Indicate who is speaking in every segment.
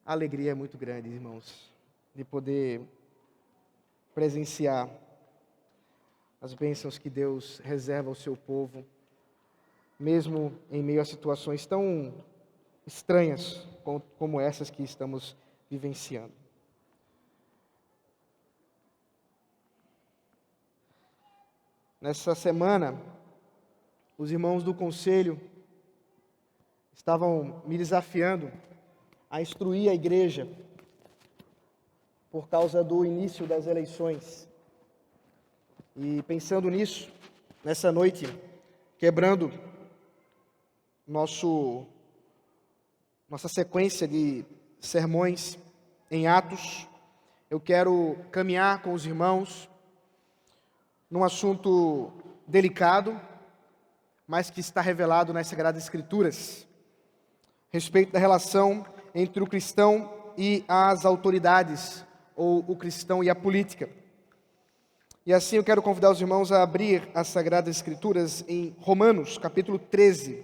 Speaker 1: A alegria é muito grande, irmãos, de poder presenciar as bênçãos que Deus reserva ao seu povo, mesmo em meio a situações tão estranhas como essas que estamos vivenciando. Nessa semana, os irmãos do conselho estavam me desafiando a instruir a igreja por causa do início das eleições. E pensando nisso, nessa noite, quebrando nossa sequência de sermões em Atos, eu quero caminhar com os irmãos num assunto delicado, mas que está revelado nas Sagradas Escrituras, a respeito da relação entre o cristão e as autoridades, ou o cristão e a política. E assim eu quero convidar os irmãos a abrir as Sagradas Escrituras em Romanos, capítulo 13.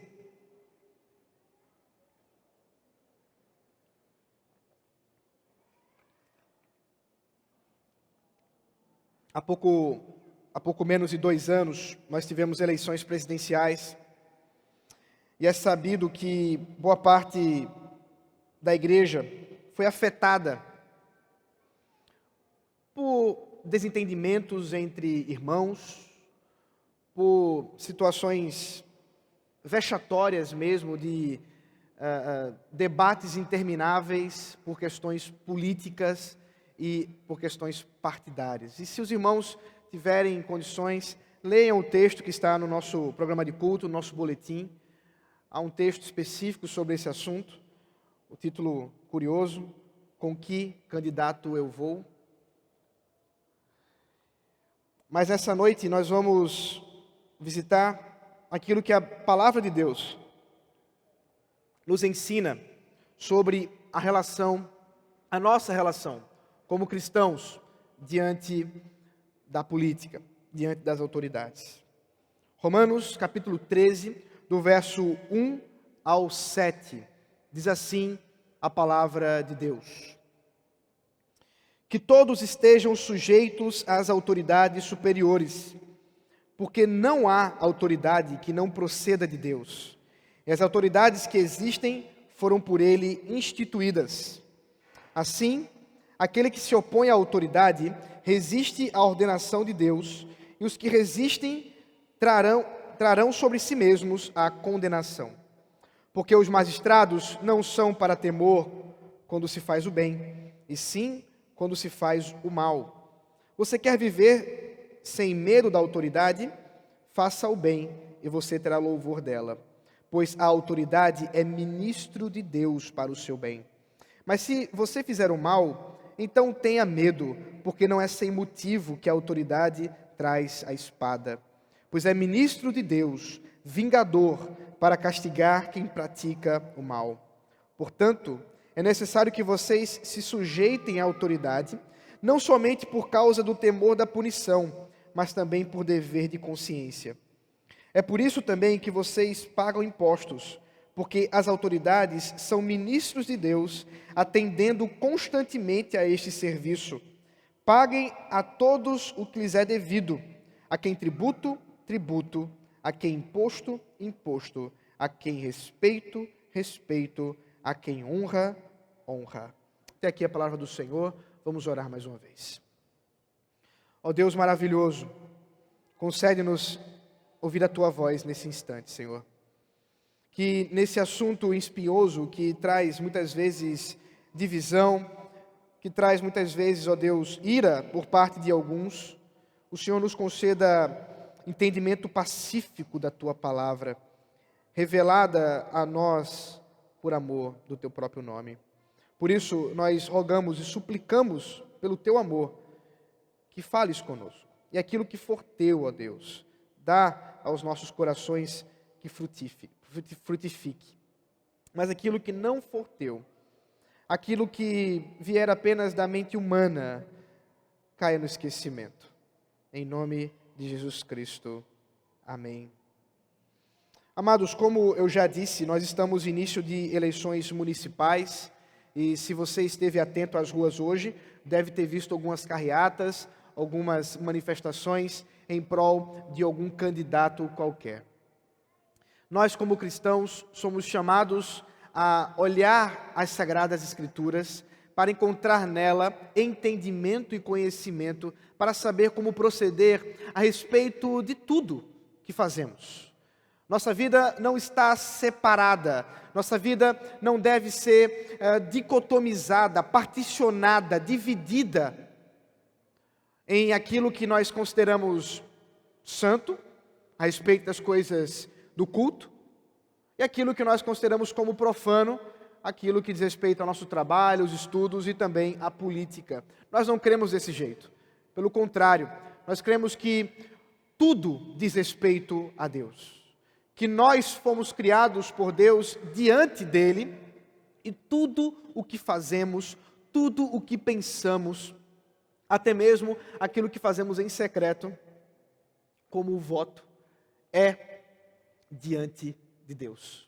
Speaker 1: Há pouco menos de 2 anos, nós tivemos eleições presidenciais, e é sabido que boa parte da igreja foi afetada por desentendimentos entre irmãos, por situações vexatórias mesmo, de debates intermináveis por questões políticas e por questões partidárias. E se os irmãos tiverem condições, leiam o texto que está no nosso programa de culto, no nosso boletim. Há um texto específico sobre esse assunto, o título curioso: Com que candidato eu vou? Mas essa noite nós vamos visitar aquilo que a palavra de Deus nos ensina sobre a nossa relação como cristãos diante da política, diante das autoridades. Romanos capítulo 13, do verso 1 ao 7, diz assim a palavra de Deus: Que todos estejam sujeitos às autoridades superiores, porque não há autoridade que não proceda de Deus, e as autoridades que existem foram por Ele instituídas. Assim, aquele que se opõe à autoridade resiste à ordenação de Deus, e os que resistem trarão sobre si mesmos a condenação. Porque os magistrados não são para temor quando se faz o bem, e sim quando se faz o mal. Você quer viver sem medo da autoridade? Faça o bem, e você terá louvor dela, pois a autoridade é ministro de Deus para o seu bem. Mas se você fizer o mal, então tenha medo, porque não é sem motivo que a autoridade traz a espada, pois é ministro de Deus, vingador, para castigar quem pratica o mal. Portanto, é necessário que vocês se sujeitem à autoridade, não somente por causa do temor da punição, mas também por dever de consciência. É por isso também que vocês pagam impostos, porque as autoridades são ministros de Deus, atendendo constantemente a este serviço. Paguem a todos o que lhes é devido, a quem tributo, tributo, a quem imposto, imposto, a quem respeito, respeito, a quem honra, honra. Até aqui a palavra do Senhor. Vamos orar mais uma vez. Ó Deus maravilhoso, concede-nos ouvir a Tua voz nesse instante, Senhor. Que nesse assunto espinhoso, que traz muitas vezes divisão, que traz muitas vezes, ó Deus, ira por parte de alguns, o Senhor nos conceda entendimento pacífico da Tua palavra, revelada a nós por amor do Teu próprio nome. Por isso, nós rogamos e suplicamos pelo Teu amor, que fales conosco. E aquilo que for Teu, ó Deus, dá aos nossos corações que frutifique. Mas aquilo que não for Teu, aquilo que vier apenas da mente humana, caia no esquecimento. Em nome de Jesus Cristo. Amém. Amados, como eu já disse, nós estamos no início de eleições municipais E se você esteve atento às ruas hoje, deve ter visto algumas carreatas, algumas manifestações em prol de algum candidato qualquer. Nós, como cristãos, somos chamados a olhar as Sagradas Escrituras para encontrar nela entendimento e conhecimento para saber como proceder a respeito de tudo que fazemos. Nossa vida não está separada, nossa vida não deve ser dicotomizada, particionada, dividida em aquilo que nós consideramos santo, a respeito das coisas do culto, e aquilo que nós consideramos como profano, aquilo que diz respeito ao nosso trabalho, os estudos e também à política. Nós não cremos desse jeito. Pelo contrário, nós cremos que tudo diz respeito a Deus. Que nós fomos criados por Deus diante dEle e tudo o que fazemos, tudo o que pensamos, até mesmo aquilo que fazemos em secreto, como o voto, é diante de Deus.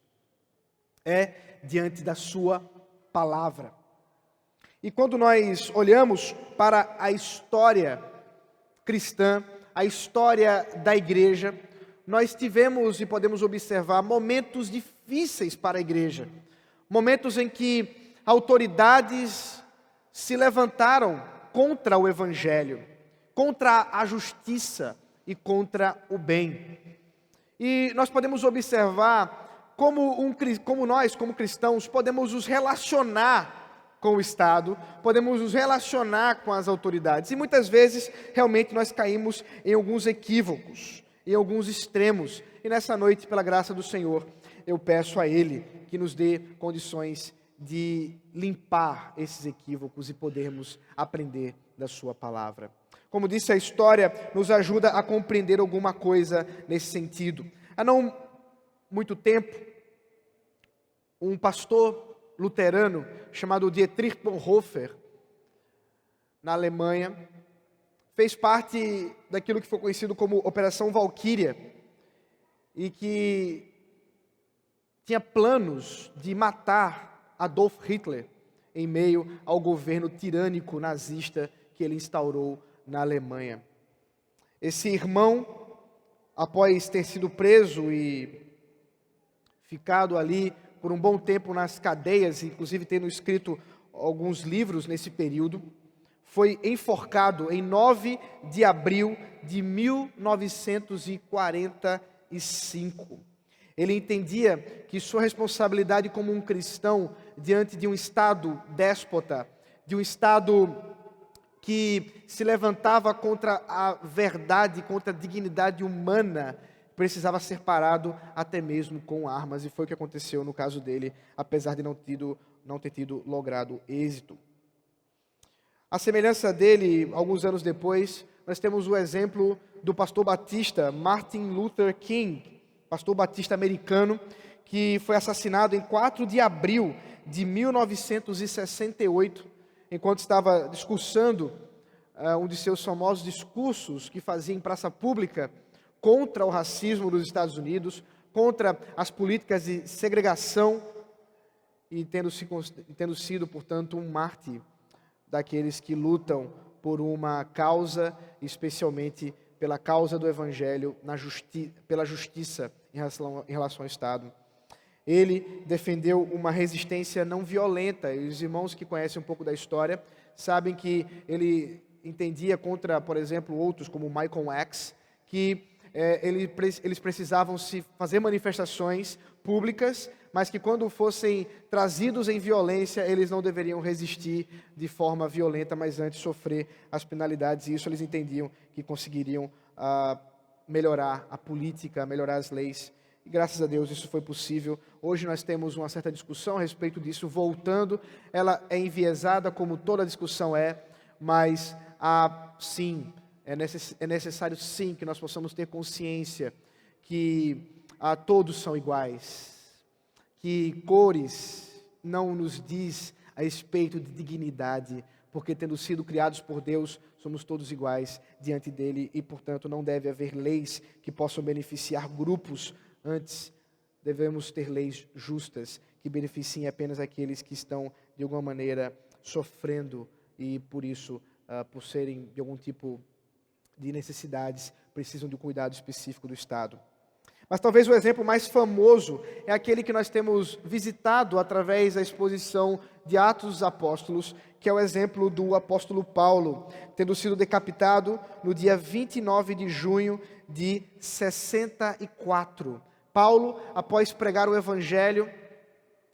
Speaker 1: É diante da sua palavra. E quando nós olhamos para a história cristã, a história da igreja, nós tivemos e podemos observar momentos difíceis para a igreja. Momentos em que autoridades se levantaram contra o evangelho, contra a justiça e contra o bem. E nós podemos observar como nós, como cristãos, podemos nos relacionar com o Estado, podemos nos relacionar com as autoridades. E muitas vezes, realmente, nós caímos em alguns equívocos, em alguns extremos. E nessa noite, pela graça do Senhor, eu peço a Ele que nos dê condições de limpar esses equívocos e podermos aprender da sua palavra. Como disse, a história nos ajuda a compreender alguma coisa nesse sentido. Há não muito tempo, um pastor luterano chamado Dietrich Bonhoeffer, na Alemanha, fez parte daquilo que foi conhecido como Operação Valquíria, e que tinha planos de matar Adolf Hitler em meio ao governo tirânico nazista que ele instaurou na Alemanha. Esse irmão, após ter sido preso e ficado ali por um bom tempo nas cadeias, inclusive tendo escrito alguns livros nesse período, foi enforcado em 9 de abril de 1945. Ele entendia que sua responsabilidade como um cristão diante de um Estado déspota, de um Estado que se levantava contra a verdade, contra a dignidade humana, precisava ser parado até mesmo com armas, e foi o que aconteceu no caso dele, apesar de não ter tido logrado êxito. A semelhança dele, alguns anos depois, nós temos o exemplo do pastor batista Martin Luther King, pastor batista americano, que foi assassinado em 4 de abril de 1968, enquanto estava discursando um de seus famosos discursos que fazia em praça pública contra o racismo dos Estados Unidos, contra as políticas de segregação, e tendo sido, portanto, um mártir daqueles que lutam por uma causa, especialmente pela causa do Evangelho, pela justiça em relação ao Estado. Ele defendeu uma resistência não violenta, e os irmãos que conhecem um pouco da história sabem que ele entendia contra, por exemplo, outros como Malcolm X, que eles precisavam se fazer manifestações públicas, mas que quando fossem trazidos em violência, eles não deveriam resistir de forma violenta, mas antes sofrer as penalidades, e isso eles entendiam que conseguiriam melhorar a política, melhorar as leis, e graças a Deus isso foi possível. Hoje nós temos uma certa discussão a respeito disso, voltando, ela é enviesada como toda discussão mas sim, é necessário sim que nós possamos ter consciência que todos são iguais, que cores não nos diz a respeito de dignidade, porque tendo sido criados por Deus, somos todos iguais diante dele e, portanto, não deve haver leis que possam beneficiar grupos, antes devemos ter leis justas que beneficiem apenas aqueles que estão de alguma maneira, sofrendo e, por isso, por serem de algum tipo de necessidades, precisam de um cuidado específico do Estado. Mas talvez o exemplo mais famoso é aquele que nós temos visitado através da exposição de Atos dos Apóstolos, que é o exemplo do apóstolo Paulo, tendo sido decapitado no dia 29 de junho de 64. Paulo, após pregar o Evangelho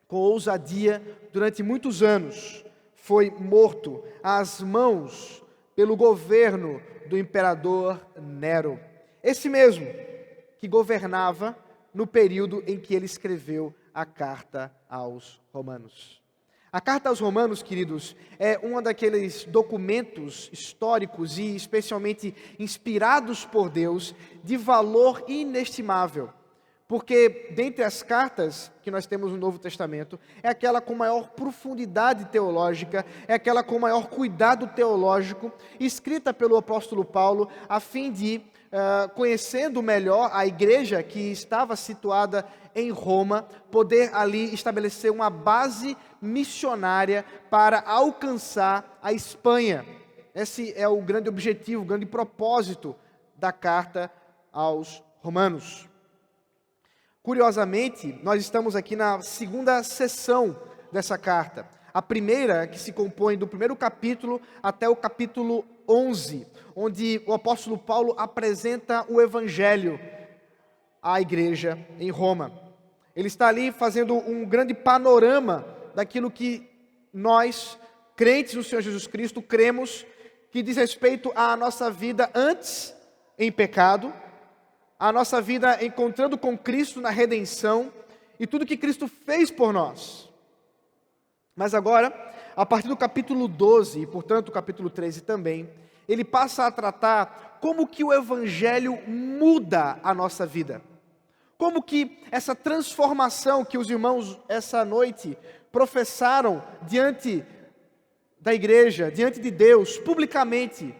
Speaker 1: com ousadia durante muitos anos, foi morto às mãos pelo governo do imperador Nero. Esse mesmo que governava no período em que ele escreveu a carta aos Romanos. A carta aos Romanos, queridos, é um daqueles documentos históricos e especialmente inspirados por Deus de valor inestimável. Porque, dentre as cartas que nós temos no Novo Testamento, é aquela com maior profundidade teológica, é aquela com maior cuidado teológico, escrita pelo apóstolo Paulo, a fim de, conhecendo melhor a igreja que estava situada em Roma, poder ali estabelecer uma base missionária para alcançar a Espanha. Esse é o grande objetivo, o grande propósito da carta aos Romanos. Curiosamente, nós estamos aqui na segunda sessão dessa carta. A primeira, que se compõe do primeiro capítulo até o capítulo 11, onde o apóstolo Paulo apresenta o Evangelho à igreja em Roma. Ele está ali fazendo um grande panorama daquilo que nós, crentes no Senhor Jesus Cristo, cremos, que diz respeito à nossa vida antes em pecado, a nossa vida encontrando com Cristo na redenção e tudo que Cristo fez por nós. Mas agora, a partir do capítulo 12, e portanto o capítulo 13 também, ele passa a tratar como que o Evangelho muda a nossa vida. Como que essa transformação que os irmãos essa noite professaram diante da igreja, diante de Deus, publicamente,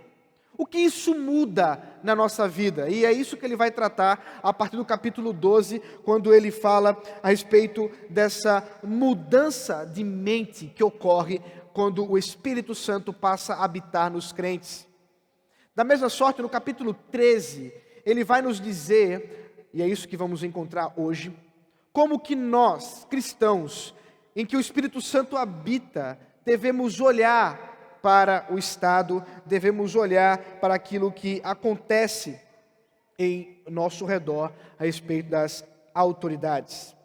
Speaker 1: o que isso muda na nossa vida? E é isso que ele vai tratar a partir do capítulo 12, quando ele fala a respeito dessa mudança de mente que ocorre quando o Espírito Santo passa a habitar nos crentes. Da mesma sorte, no capítulo 13, ele vai nos dizer, e é isso que vamos encontrar hoje, como que nós, cristãos, em que o Espírito Santo habita, devemos olhar para o Estado, devemos olhar para aquilo que acontece em nosso redor a respeito das autoridades.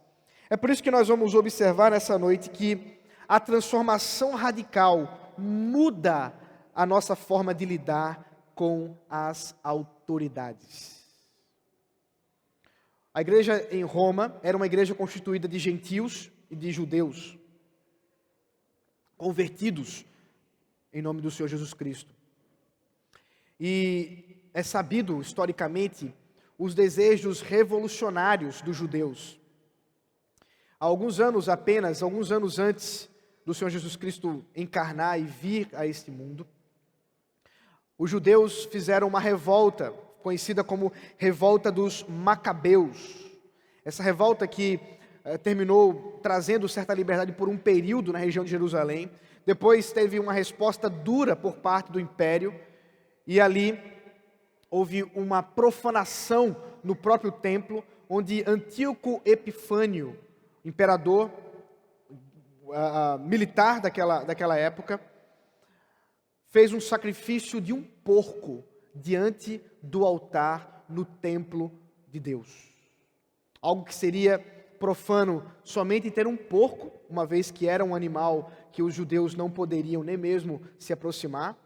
Speaker 1: É por isso que nós vamos observar nessa noite que a transformação radical muda a nossa forma de lidar com as autoridades. A igreja em Roma era uma igreja constituída de gentios e de judeus, convertidos em nome do Senhor Jesus Cristo. E é sabido, historicamente, os desejos revolucionários dos judeus. Há alguns anos apenas, alguns anos antes do Senhor Jesus Cristo encarnar e vir a este mundo, os judeus fizeram uma revolta, conhecida como Revolta dos Macabeus. Essa revolta que terminou trazendo certa liberdade por um período na região de Jerusalém. Depois teve uma resposta dura por parte do império, e ali houve uma profanação no próprio templo, onde Antíoco Epifânio, imperador militar daquela época, fez um sacrifício de um porco diante do altar no templo de Deus. Algo que seria profano somente ter um porco, uma vez que era um animal que os judeus não poderiam nem mesmo se aproximar.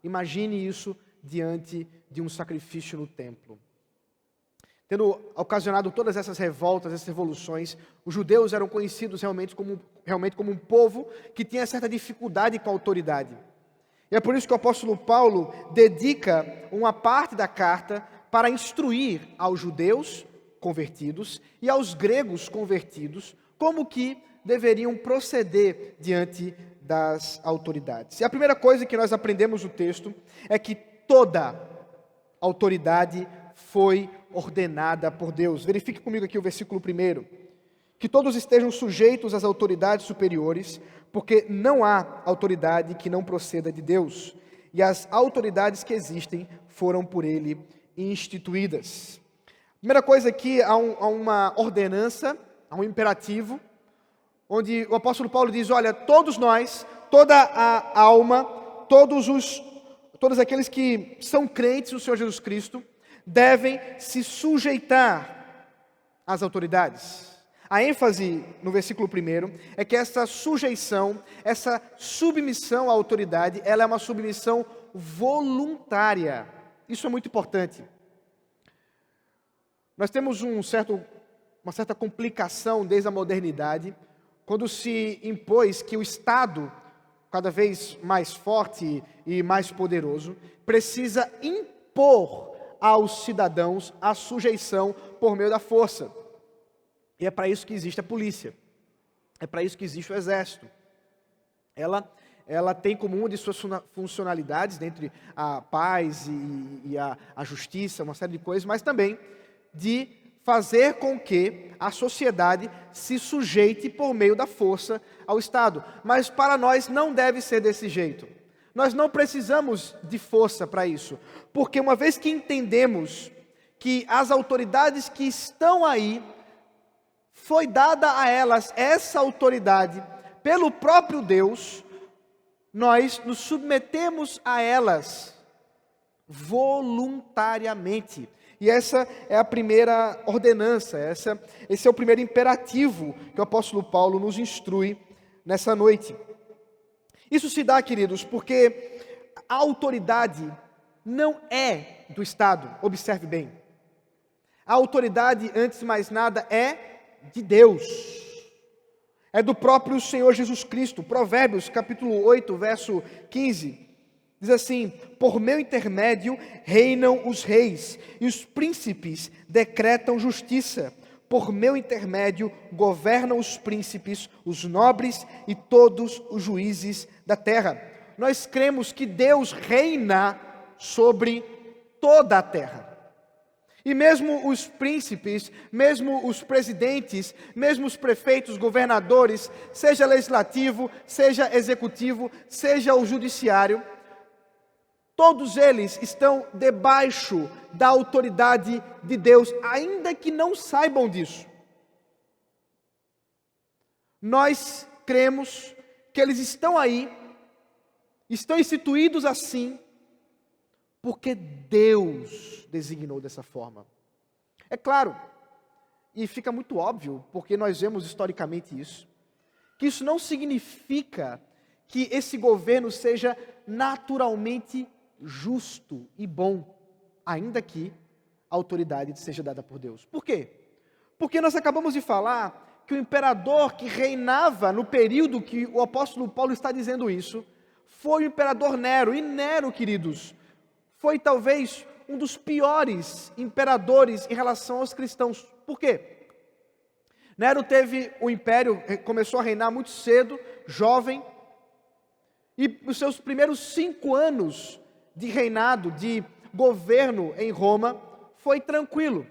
Speaker 1: Imagine isso diante de um sacrifício no templo. Tendo ocasionado todas essas revoltas, essas revoluções, os judeus eram conhecidos realmente como um povo que tinha certa dificuldade com a autoridade. E é por isso que o apóstolo Paulo dedica uma parte da carta para instruir aos judeus convertidos e aos gregos convertidos como que deveriam proceder diante das autoridades. E a primeira coisa que nós aprendemos no texto é que toda autoridade foi ordenada por Deus. Verifique comigo aqui o versículo 1. que todos estejam sujeitos às autoridades superiores, porque não há autoridade que não proceda de Deus, e as autoridades que existem foram por ele instituídas. Primeira coisa aqui, há uma ordenança, há um imperativo, onde o apóstolo Paulo diz, olha, todos nós, toda a alma, todos aqueles que são crentes no Senhor Jesus Cristo, devem se sujeitar às autoridades. A ênfase no versículo 1 é que essa sujeição, essa submissão à autoridade, ela é uma submissão voluntária. Isso é muito importante. Nós temos uma certa complicação desde a modernidade, quando se impôs que o Estado, cada vez mais forte e mais poderoso, precisa impor aos cidadãos a sujeição por meio da força. E é para isso que existe a polícia. É para isso que existe o exército. Ela tem como uma de suas funcionalidades, dentre a paz e a justiça, uma série de coisas, mas também de fazer com que a sociedade se sujeite por meio da força ao Estado. Mas para nós não deve ser desse jeito. Nós não precisamos de força para isso, porque uma vez que entendemos que as autoridades que estão aí, foi dada a elas essa autoridade pelo próprio Deus, nós nos submetemos a elas voluntariamente. E essa é a primeira ordenança, esse é o primeiro imperativo que o apóstolo Paulo nos instrui nessa noite. Isso se dá, queridos, porque a autoridade não é do Estado, observe bem. A autoridade, antes de mais nada, é de Deus. É do próprio Senhor Jesus Cristo. Provérbios, capítulo 8, verso 15. Diz assim, por meu intermédio reinam os reis, e os príncipes decretam justiça. Por meu intermédio governam os príncipes, os nobres e todos os juízes da terra. Nós cremos que Deus reina sobre toda a terra. E mesmo os príncipes, mesmo os presidentes, mesmo os prefeitos, governadores, seja legislativo, seja executivo, seja o judiciário, todos eles estão debaixo da autoridade de Deus, ainda que não saibam disso. Nós cremos que eles estão aí, estão instituídos assim, porque Deus designou dessa forma. É claro, e fica muito óbvio, porque nós vemos historicamente isso, que isso não significa que esse governo seja naturalmente justo e bom, ainda que a autoridade seja dada por Deus. Por quê? Porque nós acabamos de falar que o imperador que reinava no período que o apóstolo Paulo está dizendo isso, foi o imperador Nero. E Nero, queridos, foi talvez um dos piores imperadores em relação aos cristãos. Por quê? Nero teve o império, começou a reinar muito cedo, jovem, e os seus primeiros 5 anos de reinado, de governo em Roma, foi tranquilo.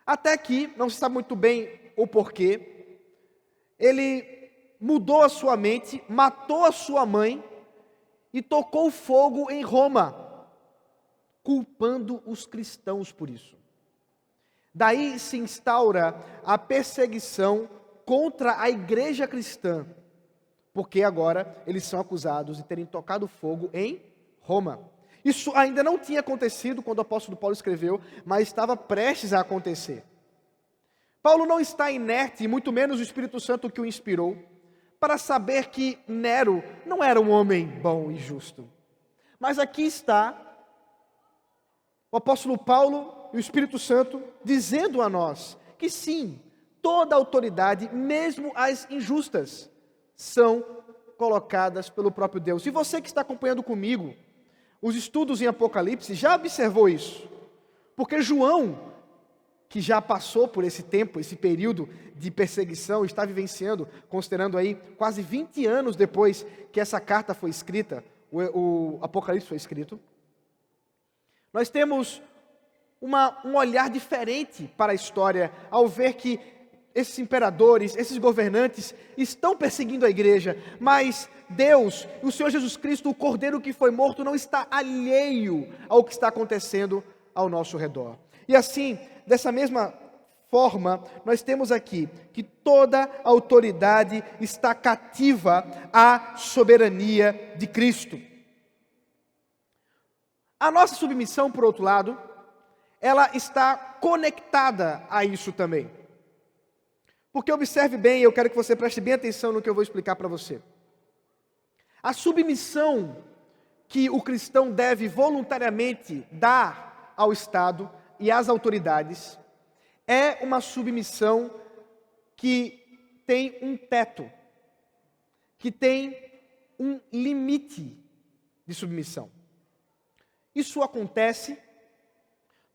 Speaker 1: Até que, não se sabe muito bem o porquê, ele mudou a sua mente, matou a sua mãe e tocou fogo em Roma, culpando os cristãos por isso. Daí se instaura a perseguição contra a igreja cristã, porque agora eles são acusados de terem tocado fogo em Roma. Isso ainda não tinha acontecido quando o apóstolo Paulo escreveu, mas estava prestes a acontecer. Paulo não está inerte, e muito menos o Espírito Santo que o inspirou, para saber que Nero não era um homem bom e justo. Mas aqui está o apóstolo Paulo e o Espírito Santo dizendo a nós que sim, toda autoridade, mesmo as injustas, são colocadas pelo próprio Deus. E você que está acompanhando comigo os estudos em Apocalipse já observou isso. Porque João, que já passou por esse tempo, esse período de perseguição, está vivenciando, considerando aí quase 20 anos depois que essa carta foi escrita, o Apocalipse foi escrito, nós temos um olhar diferente para a história, ao ver que esses imperadores, esses governantes estão perseguindo a igreja, mas Deus, o Senhor Jesus Cristo, o Cordeiro que foi morto, não está alheio ao que está acontecendo ao nosso redor. E assim, dessa mesma forma, nós temos aqui que toda autoridade está cativa à soberania de Cristo. A nossa submissão, por outro lado, ela está conectada a isso também. Porque observe bem, eu quero que você preste bem atenção no que eu vou explicar para você. A submissão que o cristão deve voluntariamente dar ao Estado e às autoridades é uma submissão que tem um teto, que tem um limite de submissão. Isso acontece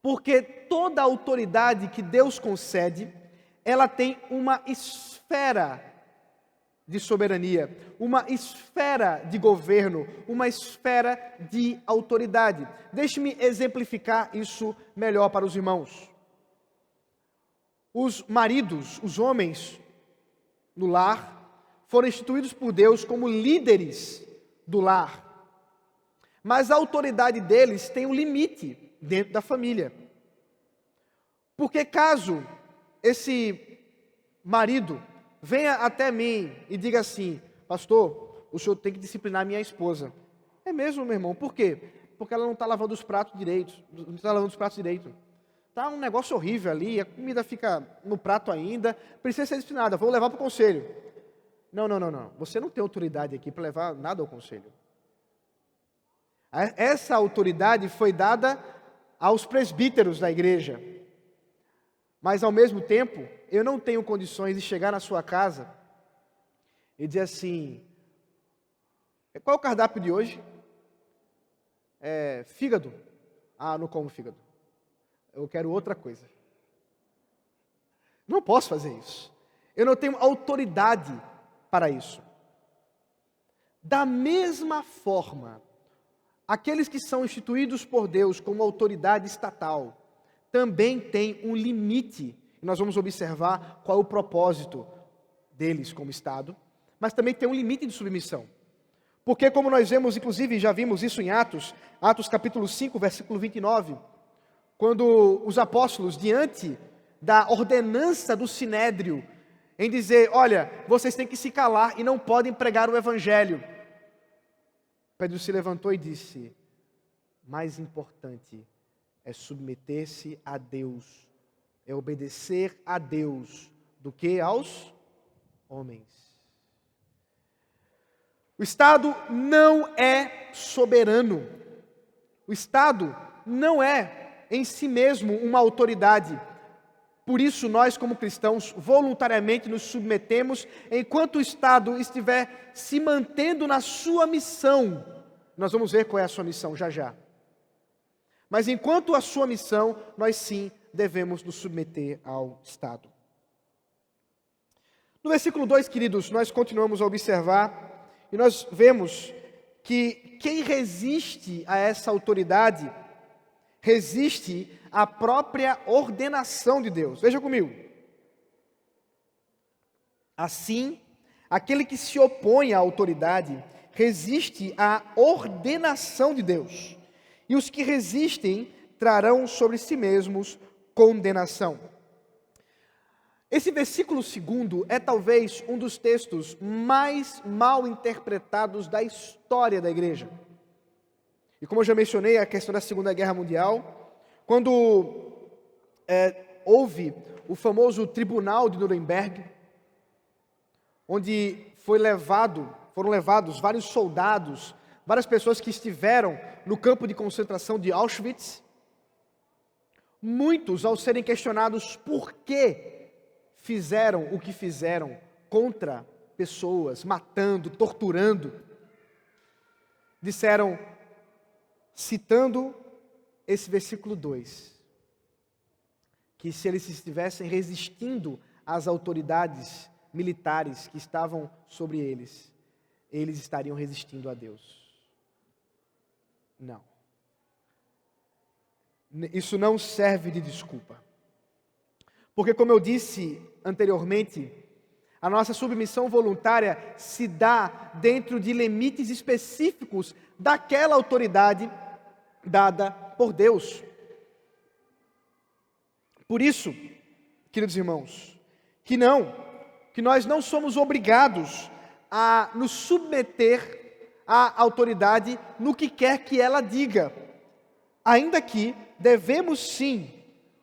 Speaker 1: porque toda autoridade que Deus concede, ela tem uma esfera de soberania, uma esfera de governo, uma esfera de autoridade. Deixe-me exemplificar isso melhor para os irmãos. Os maridos, os homens no lar, foram instituídos por Deus como líderes do lar. Mas a autoridade deles tem um limite dentro da família. Porque caso esse marido venha até mim e diga assim: pastor, o senhor tem que disciplinar minha esposa. É mesmo, meu irmão, por quê? Porque ela não está lavando os pratos direito, não está lavando os pratos direito. Está um negócio horrível ali, a comida fica no prato ainda, precisa ser disciplinada, vou levar para o conselho. Não, você não tem autoridade aqui para levar nada ao conselho. Essa autoridade foi dada aos presbíteros da igreja. Mas ao mesmo tempo, eu não tenho condições de chegar na sua casa e dizer assim: qual é o cardápio de hoje? Fígado. Ah, não como fígado. Eu quero outra coisa. Não posso fazer isso. Eu não tenho autoridade para isso. Da mesma forma, aqueles que são instituídos por Deus como autoridade estatal também têm um limite. Nós vamos observar qual é o propósito deles como Estado, mas também tem um limite de submissão. Porque como nós vemos, inclusive já vimos isso em Atos capítulo 5, versículo 29, quando os apóstolos, diante da ordenança do Sinédrio, em dizer: olha, vocês têm que se calar e não podem pregar o Evangelho. Pedro se levantou e disse: mais importante é submeter-se a Deus, é obedecer a Deus, do que aos homens. O Estado não é soberano. O Estado não é em si mesmo uma autoridade. Por isso nós, como cristãos, voluntariamente nos submetemos enquanto o Estado estiver se mantendo na sua missão. Nós vamos ver qual é a sua missão já já. Mas enquanto a sua missão, nós sim devemos nos submeter ao Estado. No versículo 2, queridos, nós continuamos a observar e nós vemos que quem resiste a essa autoridade resiste à própria ordenação de Deus. Veja comigo. Assim, aquele que se opõe à autoridade resiste à ordenação de Deus. E os que resistem trarão sobre si mesmos condenação. Esse versículo 2 é talvez um dos textos mais mal interpretados da história da igreja. E como eu já mencionei, a questão da Segunda Guerra Mundial, quando houve o famoso Tribunal de Nuremberg, onde foram levados vários soldados, várias pessoas que estiveram no campo de concentração de Auschwitz, muitos, ao serem questionados por que fizeram o que fizeram contra pessoas, matando, torturando, disseram, citando esse versículo 2, que se eles estivessem resistindo às autoridades militares que estavam sobre eles, eles estariam resistindo a Deus. Não. Isso não serve de desculpa. Porque, como eu disse anteriormente, a nossa submissão voluntária se dá dentro de limites específicos daquela autoridade dada por Deus. Por isso, queridos irmãos, que nós não somos obrigados a nos submeter à autoridade no que quer que ela diga, ainda que devemos sim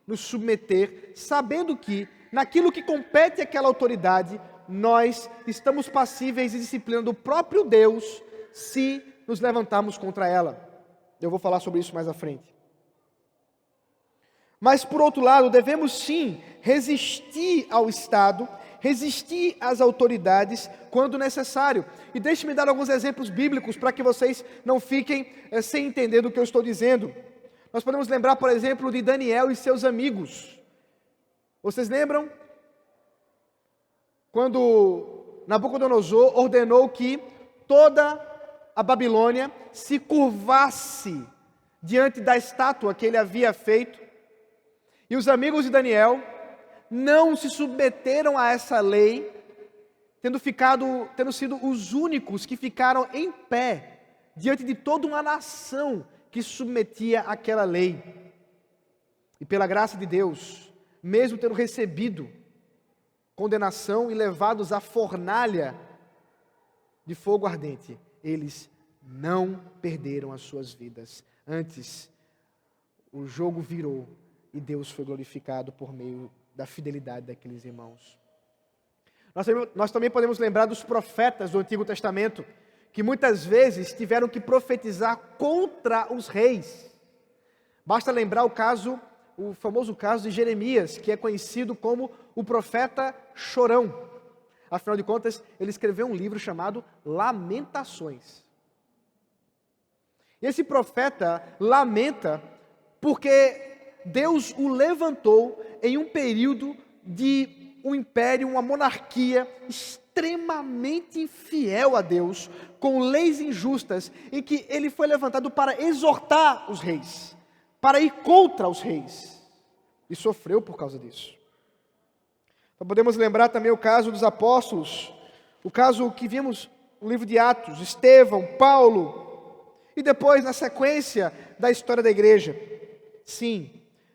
Speaker 1: nos submeter, sabendo que naquilo que compete àquela autoridade, nós estamos passíveis de disciplina do próprio Deus se nos levantarmos contra ela. Eu vou falar sobre isso mais à frente. Mas, por outro lado, devemos sim resistir ao Estado, resistir às autoridades quando necessário. E deixe-me dar alguns exemplos bíblicos para que vocês não fiquem sem entender do que eu estou dizendo. Nós podemos lembrar, por exemplo, de Daniel e seus amigos. Vocês lembram? Quando Nabucodonosor ordenou que toda a Babilônia se curvasse diante da estátua que ele havia feito, e os amigos de Daniel não se submeteram a essa lei, tendo sido os únicos que ficaram em pé diante de toda uma nação que submetia àquela lei. E pela graça de Deus, mesmo tendo recebido condenação e levados à fornalha de fogo ardente, eles não perderam as suas vidas. Antes, o jogo virou e Deus foi glorificado por meio da fidelidade daqueles irmãos. Nós também podemos lembrar dos profetas do Antigo Testamento, que muitas vezes tiveram que profetizar contra os reis. Basta lembrar o famoso caso de Jeremias, que é conhecido como o profeta chorão. Afinal de contas, ele escreveu um livro chamado Lamentações. E esse profeta lamenta porque Deus o levantou em um período de um império, uma monarquia extremamente infiel a Deus, com leis injustas, em que ele foi levantado para exortar os reis, para ir contra os reis, e sofreu por causa disso. Então podemos lembrar também o caso dos apóstolos, o caso que vimos no livro de Atos, Estevão, Paulo, e depois na sequência da história da igreja. Sim,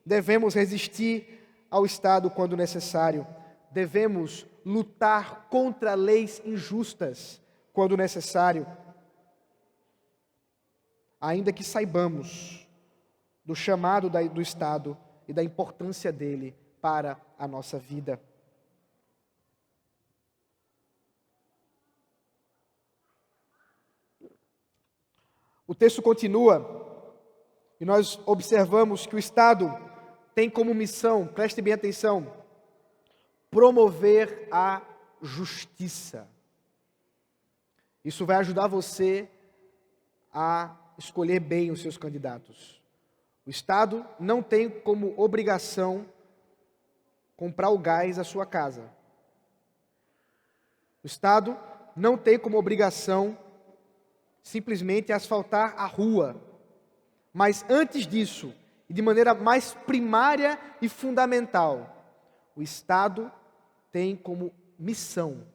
Speaker 1: devemos resistir ao Estado quando necessário, devemos lutar contra leis injustas quando necessário, ainda que saibamos do chamado do Estado e da importância dele para a nossa vida. O texto continua e nós observamos que o Estado tem como missão, preste bem atenção, promover a justiça. Isso vai ajudar você a escolher bem os seus candidatos. O Estado não tem como obrigação comprar o gás da sua casa. O Estado não tem como obrigação simplesmente asfaltar a rua. Mas antes disso, e de maneira mais primária e fundamental, o Estado tem como missão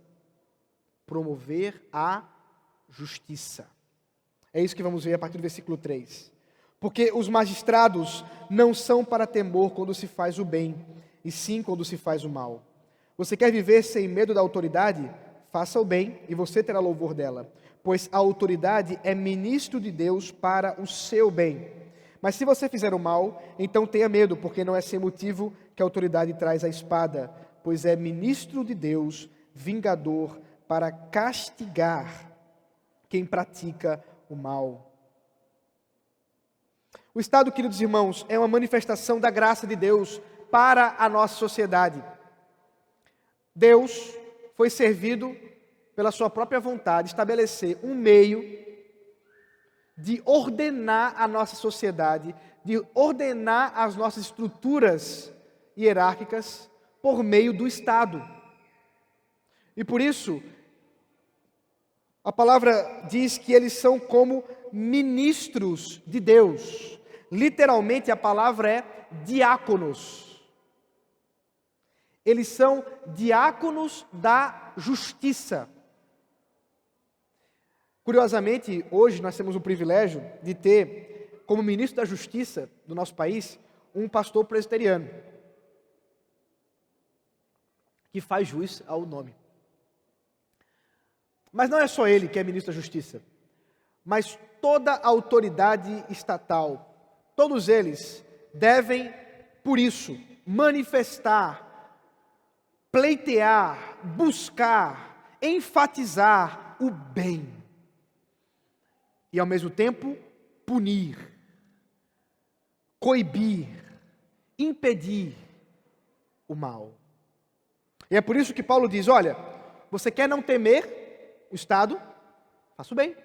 Speaker 1: promover a justiça. É isso que vamos ver a partir do versículo 3. Porque os magistrados não são para temor quando se faz o bem, e sim quando se faz o mal. Você quer viver sem medo da autoridade? Faça o bem e você terá louvor dela, pois a autoridade é ministro de Deus para o seu bem. Mas se você fizer o mal, então tenha medo, porque não é sem motivo que a autoridade traz a espada, pois é ministro de Deus, vingador, para castigar quem pratica o mal. O Estado, queridos irmãos, é uma manifestação da graça de Deus para a nossa sociedade. Deus foi servido pela sua própria vontade, estabelecer um meio de ordenar a nossa sociedade, de ordenar as nossas estruturas hierárquicas por meio do Estado. E por isso, a palavra diz que eles são como ministros de Deus. Literalmente a palavra é diáconos. Eles são diáconos da justiça. Curiosamente, hoje nós temos o privilégio de ter, como ministro da Justiça do nosso país, um pastor presbiteriano, que faz jus ao nome. Mas não é só ele que é ministro da Justiça, mas toda a autoridade estatal, todos eles devem, por isso, manifestar, pleitear, buscar, enfatizar o bem. E ao mesmo tempo, punir, coibir, impedir o mal. E é por isso que Paulo diz, olha, você quer não temer o Estado? Faça o bem.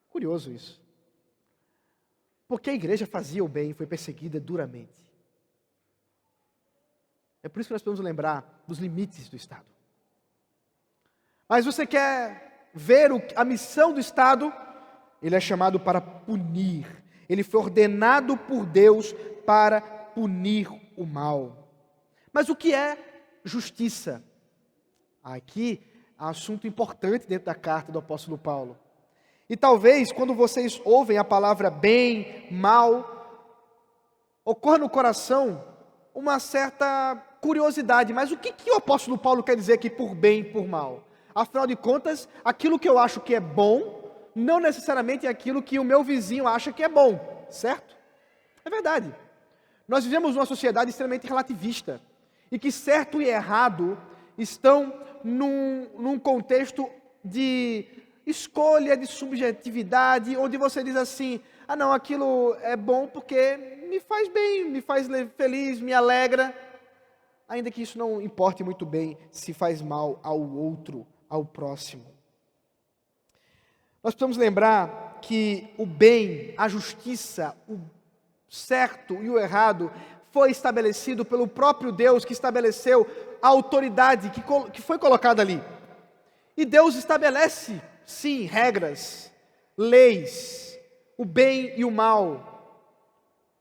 Speaker 1: Curioso isso. Porque a igreja fazia o bem e foi perseguida duramente. É por isso que nós precisamos lembrar dos limites do Estado. Mas você quer ver a missão do Estado? Ele é chamado para punir. Ele foi ordenado por Deus para punir o mal. Mas o que é justiça? Aqui há um assunto importante dentro da carta do apóstolo Paulo. E talvez, quando vocês ouvem a palavra bem, mal, ocorra no coração uma certa curiosidade. Mas o que o apóstolo Paulo quer dizer aqui por bem e por mal? Afinal de contas, aquilo que eu acho que é bom, não necessariamente é aquilo que o meu vizinho acha que é bom, certo? É verdade. Nós vivemos numa sociedade extremamente relativista, e que certo e errado estão num contexto de escolha, de subjetividade, onde você diz assim, não, aquilo é bom porque me faz bem, me faz feliz, me alegra, ainda que isso não importe muito bem se faz mal ao outro, ao próximo. Nós precisamos lembrar que o bem, a justiça, o certo e o errado foi estabelecido pelo próprio Deus, que estabeleceu a autoridade que foi colocada ali. E Deus estabelece, sim, regras, leis, o bem e o mal,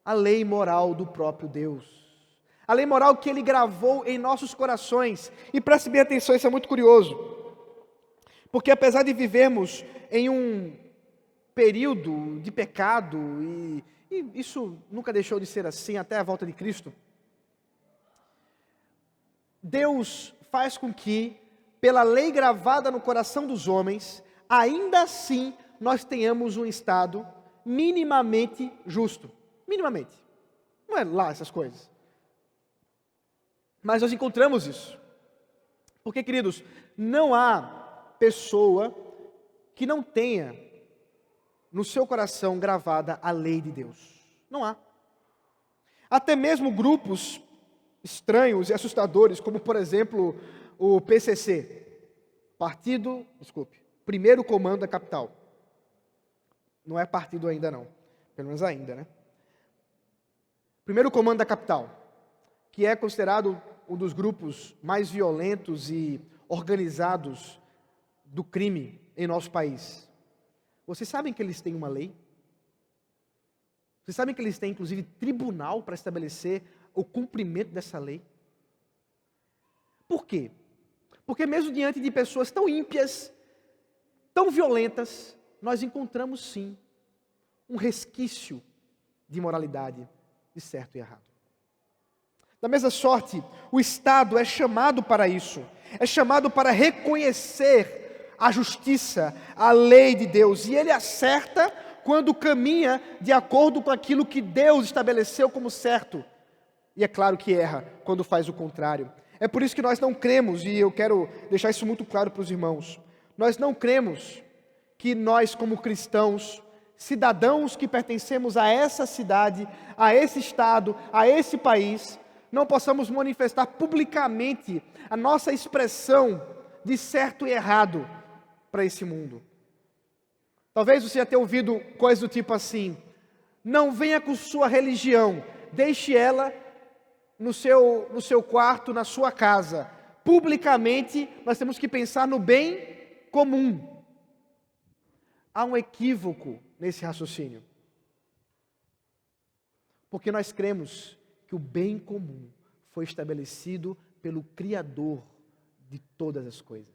Speaker 1: a lei moral do próprio Deus. A lei moral que Ele gravou em nossos corações. E preste bem atenção, isso é muito curioso. Porque apesar de vivermos em um período de pecado, e isso nunca deixou de ser assim até a volta de Cristo, Deus faz com que, pela lei gravada no coração dos homens, ainda assim nós tenhamos um Estado minimamente justo. Minimamente. Não é lá essas coisas. Mas nós encontramos isso. Porque, queridos, não há pessoa que não tenha no seu coração gravada a lei de Deus. Não há. Até mesmo grupos estranhos e assustadores, como por exemplo o PCC, Primeiro Comando da Capital. Não é partido ainda não, pelo menos ainda, né? Primeiro Comando da Capital, que é considerado um dos grupos mais violentos e organizados do crime em nosso país. Vocês sabem que eles têm uma lei? Vocês sabem que eles têm, inclusive, tribunal para estabelecer o cumprimento dessa lei? Por quê? Porque mesmo diante de pessoas tão ímpias, tão violentas, nós encontramos sim um resquício de moralidade, de certo e errado. Da mesma sorte, o Estado é chamado para isso, é chamado para reconhecer a justiça, a lei de Deus, e ele acerta quando caminha de acordo com aquilo que Deus estabeleceu como certo, e é claro que erra quando faz o contrário. É por isso que nós não cremos, e eu quero deixar isso muito claro para os irmãos, nós não cremos que nós como cristãos, cidadãos que pertencemos a essa cidade, a esse estado, a esse país, não possamos manifestar publicamente a nossa expressão de certo e errado para esse mundo. Talvez você já tenha ouvido coisas do tipo assim, não venha com sua religião, deixe ela no seu quarto, na sua casa. Publicamente, nós temos que pensar no bem comum. Há um equívoco nesse raciocínio. Porque nós cremos que o bem comum foi estabelecido pelo Criador de todas as coisas.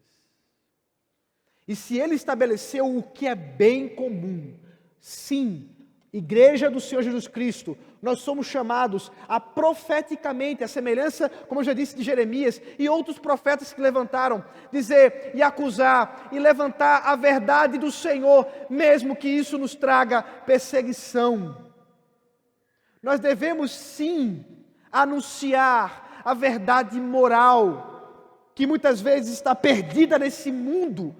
Speaker 1: E se Ele estabeleceu o que é bem comum, sim, Igreja do Senhor Jesus Cristo, nós somos chamados a profeticamente, a semelhança, como eu já disse, de Jeremias e outros profetas que levantaram, dizer e acusar e levantar a verdade do Senhor, mesmo que isso nos traga perseguição. Nós devemos sim anunciar a verdade moral, que muitas vezes está perdida nesse mundo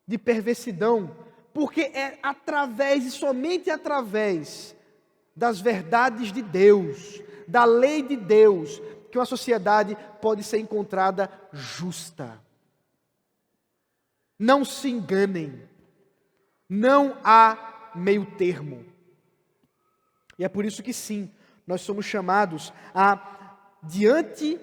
Speaker 1: de perversidão, porque é através e somente através das verdades de Deus, da lei de Deus, que uma sociedade pode ser encontrada justa. Não se enganem, não há meio termo. E é por isso que sim, nós somos chamados a, diante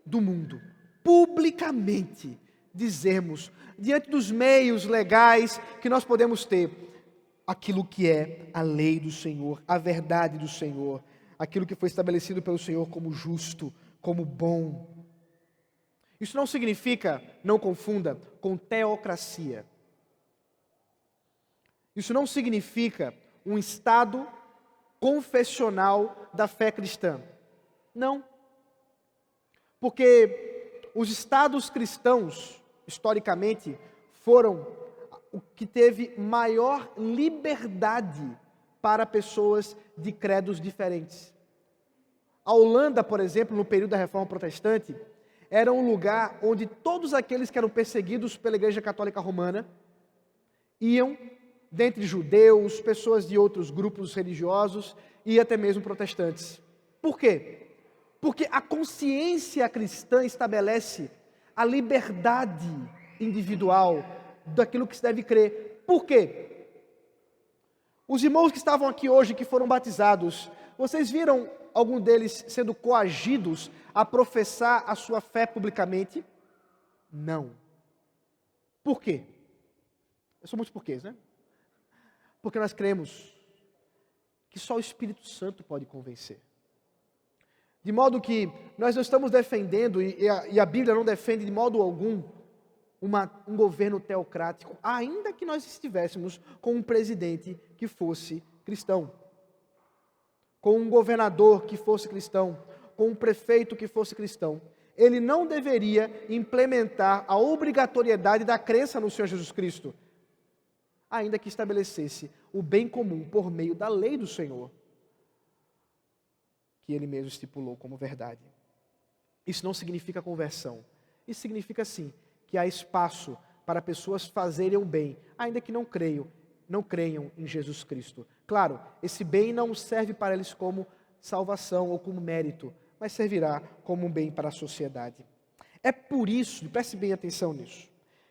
Speaker 1: do mundo, publicamente, dizermos, diante dos meios legais que nós podemos ter, aquilo que é a lei do Senhor, a verdade do Senhor, aquilo que foi estabelecido pelo Senhor como justo, como bom. Isso não significa, não confunda, com teocracia. Isso não significa um estado confessional da fé cristã. Não. Porque os estados cristãos, historicamente, foram o que teve maior liberdade para pessoas de credos diferentes. A Holanda, por exemplo, no período da Reforma Protestante, era um lugar onde todos aqueles que eram perseguidos pela Igreja Católica Romana iam, dentre judeus, pessoas de outros grupos religiosos e até mesmo protestantes. Por quê? Porque a consciência cristã estabelece a liberdade individual daquilo que se deve crer. Por quê? Os irmãos que estavam aqui hoje, que foram batizados, vocês viram algum deles sendo coagidos a professar a sua fé publicamente? Não. Por quê? São muitos porquês, né? Porque nós cremos que só o Espírito Santo pode convencer. De modo que nós não estamos defendendo, e a Bíblia não defende de modo algum, um governo teocrático, ainda que nós estivéssemos com um presidente que fosse cristão, com um governador que fosse cristão, com um prefeito que fosse cristão. Ele não deveria implementar a obrigatoriedade da crença no Senhor Jesus Cristo, ainda que estabelecesse o bem comum por meio da lei do Senhor, que Ele mesmo estipulou como verdade. Isso não significa conversão. Isso significa, sim, que há espaço para pessoas fazerem o bem, ainda que não creiam em Jesus Cristo. Claro, esse bem não serve para eles como salvação ou como mérito, mas servirá como um bem para a sociedade. É por isso, preste bem atenção nisso,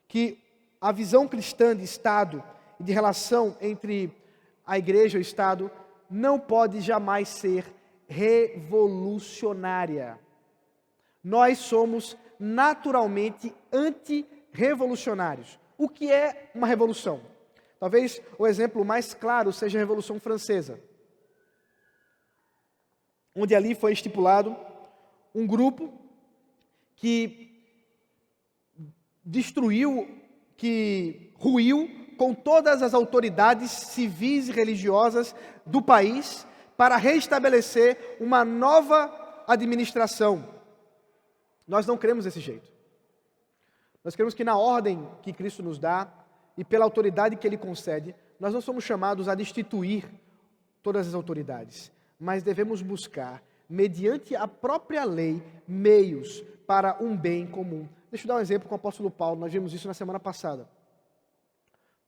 Speaker 1: que a visão cristã de Estado e de relação entre a igreja e o Estado não pode jamais ser revolucionária. Nós somos naturalmente anti-revolucionários. O que é uma revolução? Talvez o exemplo mais claro seja a Revolução Francesa, onde ali foi estipulado um grupo que destruiu, que ruiu com todas as autoridades civis e religiosas do país para restabelecer uma nova administração. Nós não cremos desse jeito. Nós cremos que na ordem que Cristo nos dá e pela autoridade que Ele concede, nós não somos chamados a destituir todas as autoridades, mas devemos buscar, mediante a própria lei, meios para um bem comum. Deixa eu dar um exemplo com o apóstolo Paulo, nós vimos isso na semana passada.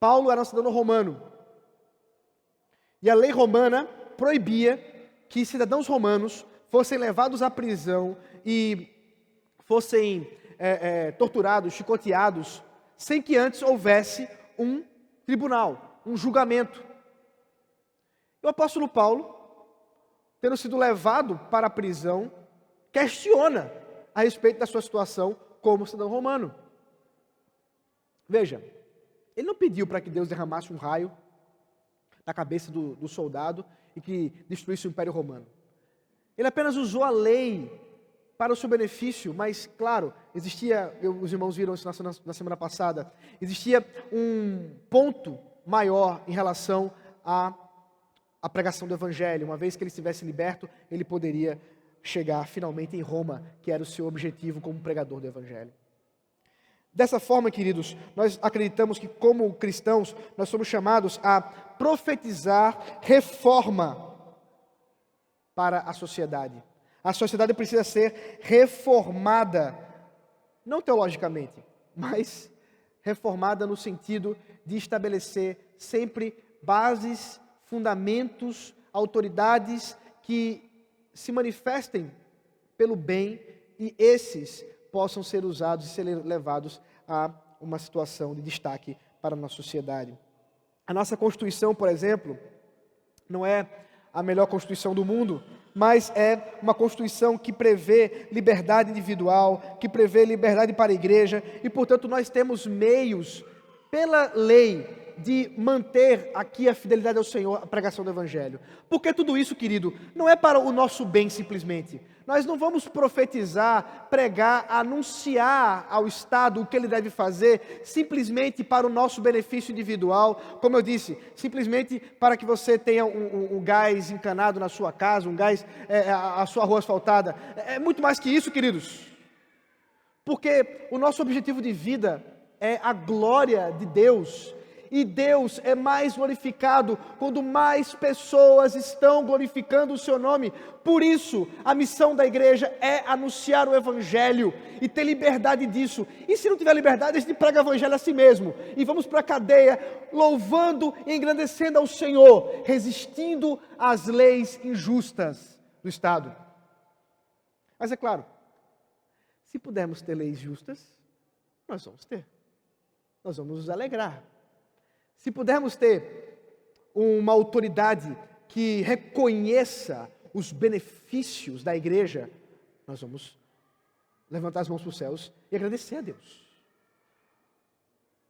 Speaker 1: Paulo era um cidadão romano, e a lei romana proibia que cidadãos romanos fossem levados à prisão e fossem torturados, chicoteados, sem que antes houvesse um tribunal, um julgamento. E o apóstolo Paulo, tendo sido levado para a prisão, questiona a respeito da sua situação como cidadão romano. Veja, ele não pediu para que Deus derramasse um raio na cabeça do soldado e que destruísse o Império Romano. Ele apenas usou a lei para o seu benefício, mas, claro, existia, os irmãos viram isso na semana passada, existia um ponto maior em relação à pregação do Evangelho. Uma vez que ele estivesse liberto, ele poderia chegar finalmente em Roma, que era o seu objetivo como pregador do Evangelho. Dessa forma, queridos, nós acreditamos que como cristãos, nós somos chamados a profetizar reforma para a sociedade. A sociedade precisa ser reformada, não teologicamente, mas reformada no sentido de estabelecer sempre bases, fundamentos, autoridades que se manifestem pelo bem e esses possam ser usados e ser levados a uma situação de destaque para a nossa sociedade. A nossa Constituição, por exemplo, não é a melhor Constituição do mundo, mas é uma Constituição que prevê liberdade individual, que prevê liberdade para a igreja, e portanto nós temos meios, pela lei, de manter aqui a fidelidade ao Senhor, a pregação do Evangelho. Porque tudo isso, querido, não é para o nosso bem simplesmente. Nós não vamos profetizar, pregar, anunciar ao Estado o que ele deve fazer, simplesmente para o nosso benefício individual, como eu disse, simplesmente para que você tenha um gás encanado na sua casa, um gás, a sua rua asfaltada. É muito mais que isso, queridos. Porque o nosso objetivo de vida é a glória de Deus. E Deus é mais glorificado quando mais pessoas estão glorificando o seu nome. Por isso, a missão da igreja é anunciar o Evangelho e ter liberdade disso. E se não tiver liberdade, a gente prega o Evangelho a si mesmo. E vamos para a cadeia, louvando e engrandecendo ao Senhor, resistindo às leis injustas do Estado. Mas é claro, se pudermos ter leis justas, nós vamos ter. Nós vamos nos alegrar. Se pudermos ter uma autoridade que reconheça os benefícios da igreja, nós vamos levantar as mãos para os céus e agradecer a Deus.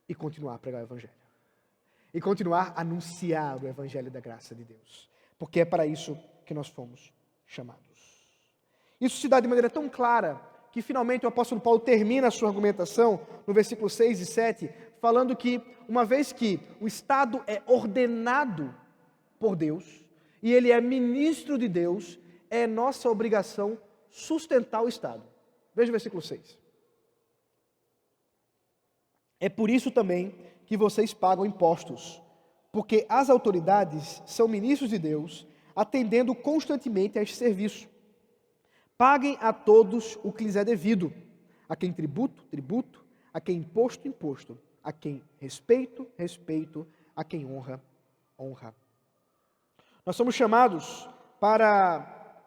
Speaker 1: E continuar a pregar o Evangelho. E continuar a anunciar o Evangelho da graça de Deus. Porque é para isso que nós fomos chamados. Isso se dá de maneira tão clara que finalmente o apóstolo Paulo termina a sua argumentação no versículo 6 e 7, falando que, uma vez que o Estado é ordenado por Deus, e ele é ministro de Deus, é nossa obrigação sustentar o Estado. Veja o versículo 6. É por isso também que vocês pagam impostos, porque as autoridades são ministros de Deus, atendendo constantemente a este serviço. Paguem a todos o que lhes é devido, a quem tributo, tributo, a quem imposto, imposto, a quem respeito, respeito, a quem honra, honra. Nós somos chamados para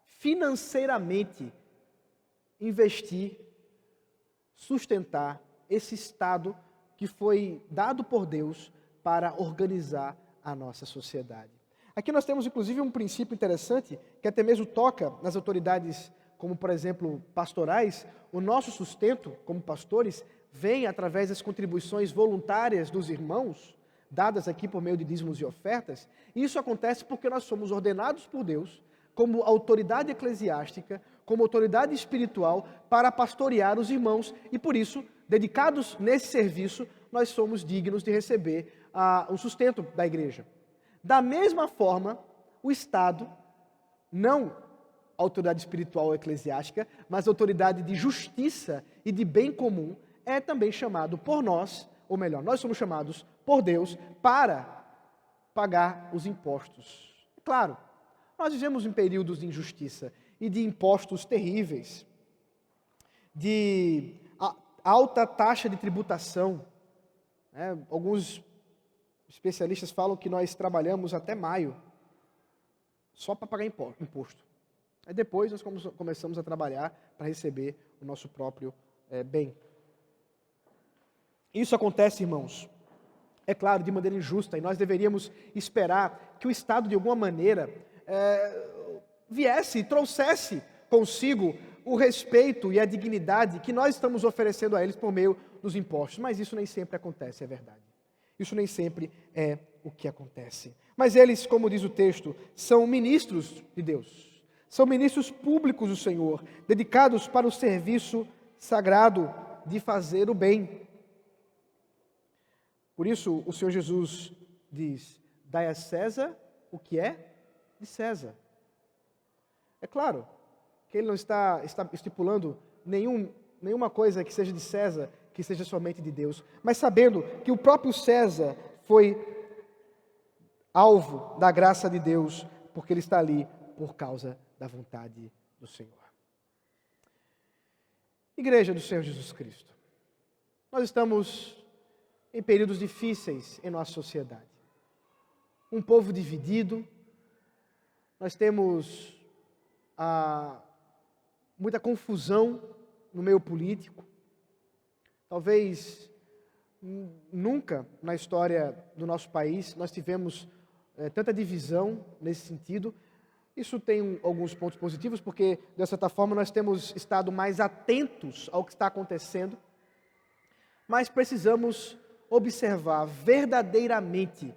Speaker 1: financeiramente investir, sustentar esse Estado que foi dado por Deus para organizar a nossa sociedade. Aqui nós temos inclusive um princípio interessante, que até mesmo toca nas autoridades, como por exemplo pastorais. O nosso sustento como pastores vem através das contribuições voluntárias dos irmãos, dadas aqui por meio de dízimos e ofertas. E isso acontece porque nós somos ordenados por Deus como autoridade eclesiástica, como autoridade espiritual para pastorear os irmãos e por isso, dedicados nesse serviço, nós somos dignos de receber o sustento da igreja. Da mesma forma, o Estado, não autoridade espiritual ou eclesiástica, mas autoridade de justiça e de bem comum, é também chamado por nós, ou melhor, nós somos chamados por Deus para pagar os impostos. Claro, nós vivemos em períodos de injustiça e de impostos terríveis, de alta taxa de tributação. Alguns especialistas falam que nós trabalhamos até maio só para pagar imposto. Aí depois nós começamos a trabalhar para receber o nosso próprio bem. Isso acontece, irmãos, é claro, de maneira injusta, e nós deveríamos esperar que o Estado, de alguma maneira, viesse e trouxesse consigo o respeito e a dignidade que nós estamos oferecendo a eles por meio dos impostos. Mas isso nem sempre acontece, é verdade. Isso nem sempre é o que acontece. Mas eles, como diz o texto, são ministros de Deus. São ministros públicos do Senhor, dedicados para o serviço sagrado de fazer o bem. Por isso, o Senhor Jesus diz: dai a César o que é de César. É claro que ele não está estipulando nenhuma coisa que seja de César, que seja somente de Deus, mas sabendo que o próprio César foi alvo da graça de Deus, porque ele está ali por causa da vontade do Senhor. Igreja do Senhor Jesus Cristo, nós estamos em períodos difíceis em nossa sociedade. Um povo dividido, nós temos muita confusão no meio político. Talvez nunca na história do nosso país nós tivemos tanta divisão nesse sentido. Isso tem alguns pontos positivos, porque, de certa forma, nós temos estado mais atentos ao que está acontecendo, mas precisamos observar verdadeiramente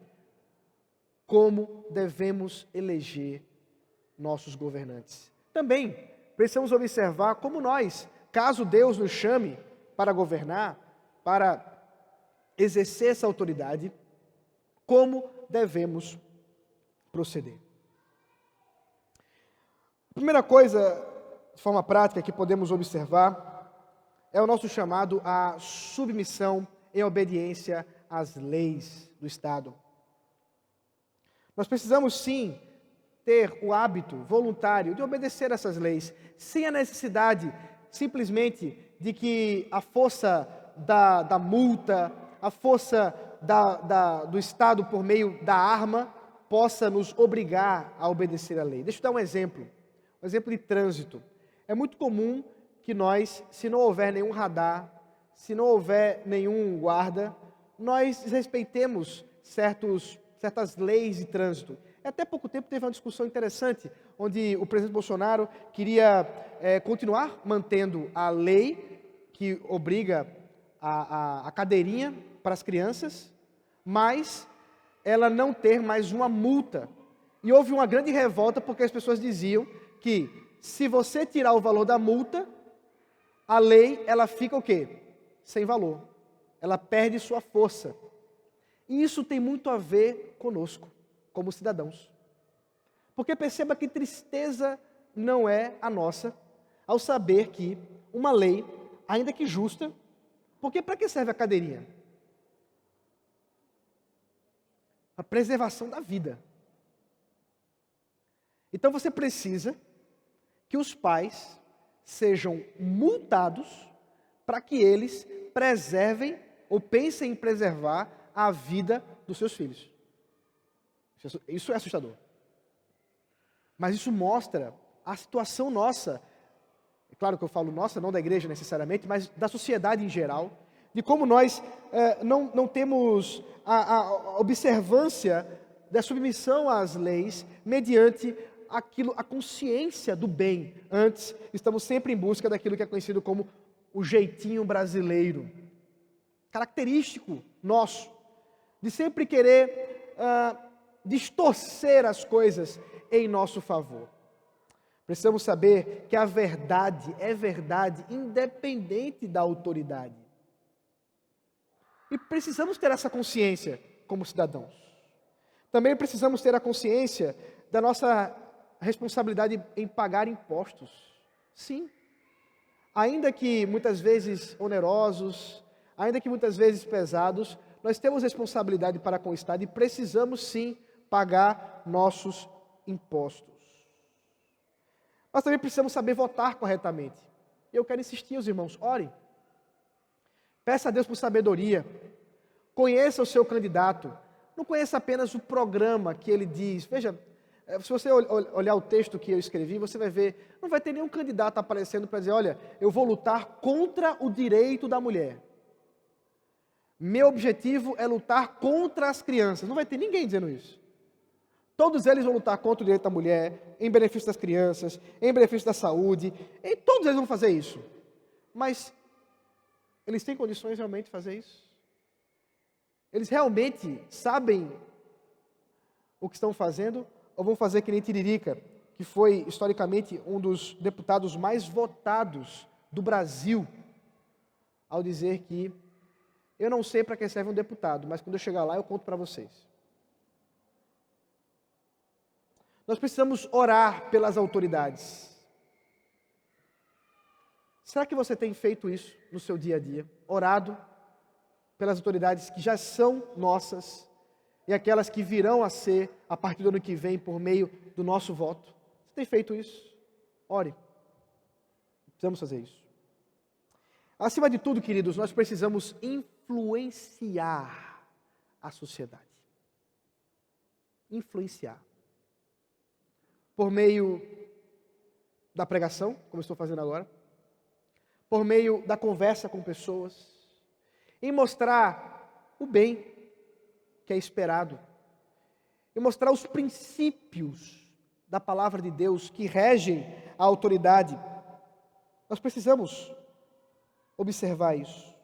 Speaker 1: como devemos eleger nossos governantes. Também precisamos observar como nós, caso Deus nos chame para governar, para exercer essa autoridade, como devemos proceder. A primeira coisa, de forma prática, que podemos observar é o nosso chamado à submissão e obediência às leis do Estado. Nós precisamos, sim, ter o hábito voluntário de obedecer essas leis, sem a necessidade, simplesmente, de que a força da multa, a força do Estado por meio da arma, possa nos obrigar a obedecer à lei. Deixa eu dar um exemplo de trânsito. É muito comum que nós, se não houver nenhum radar, se não houver nenhum guarda, nós respeitemos certas leis de trânsito. Até pouco tempo teve uma discussão interessante, onde o presidente Bolsonaro queria continuar mantendo a lei que obriga a cadeirinha para as crianças, mas ela não ter mais uma multa. E houve uma grande revolta porque as pessoas diziam que se você tirar o valor da multa, a lei ela fica o quê? Sem valor. Ela perde sua força. E isso tem muito a ver conosco, como cidadãos. Porque perceba que tristeza não é a nossa, ao saber que uma lei, ainda que justa, porque para que serve a cadeirinha? A preservação da vida. Então você precisa que os pais sejam multados para que eles preservem ou pensem em preservar a vida dos seus filhos. Isso é assustador. Mas isso mostra a situação nossa, é claro que eu falo nossa, não da igreja necessariamente, mas da sociedade em geral, de como nós não temos a observância da submissão às leis mediante a consciência do bem. Antes, estamos sempre em busca daquilo que é conhecido como o jeitinho brasileiro, característico nosso, de sempre querer distorcer as coisas em nosso favor. Precisamos saber que a verdade é verdade, independente da autoridade. E precisamos ter essa consciência como cidadãos. Também precisamos ter a consciência da nossa responsabilidade em pagar impostos. Sim. Ainda que muitas vezes onerosos, ainda que muitas vezes pesados, nós temos responsabilidade para com o Estado e precisamos sim pagar nossos impostos. Nós também precisamos saber votar corretamente. Eu quero insistir, os irmãos, orem. Peça a Deus por sabedoria. Conheça o seu candidato. Não conheça apenas o programa que ele diz. Veja, se você olhar o texto que eu escrevi, você vai ver, não vai ter nenhum candidato aparecendo para dizer, olha, eu vou lutar contra o direito da mulher. Meu objetivo é lutar contra as crianças. Não vai ter ninguém dizendo isso. Todos eles vão lutar contra o direito da mulher, em benefício das crianças, em benefício da saúde, e todos eles vão fazer isso. Mas eles têm condições realmente de fazer isso? Eles realmente sabem o que estão fazendo? Ou vão fazer que nem Tiririca, que foi historicamente um dos deputados mais votados do Brasil, ao dizer que eu não sei para que serve um deputado, mas quando eu chegar lá eu conto para vocês. Nós precisamos orar pelas autoridades. Será que você tem feito isso no seu dia a dia? Orado pelas autoridades que já são nossas e aquelas que virão a ser a partir do ano que vem por meio do nosso voto? Você tem feito isso? Ore. Precisamos fazer isso. Acima de tudo, queridos, nós precisamos influenciar a sociedade. Influenciar. Por meio da pregação, como eu estou fazendo agora, por meio da conversa com pessoas, em mostrar o bem que é esperado, e mostrar os princípios da palavra de Deus que regem a autoridade. Nós precisamos observar isso.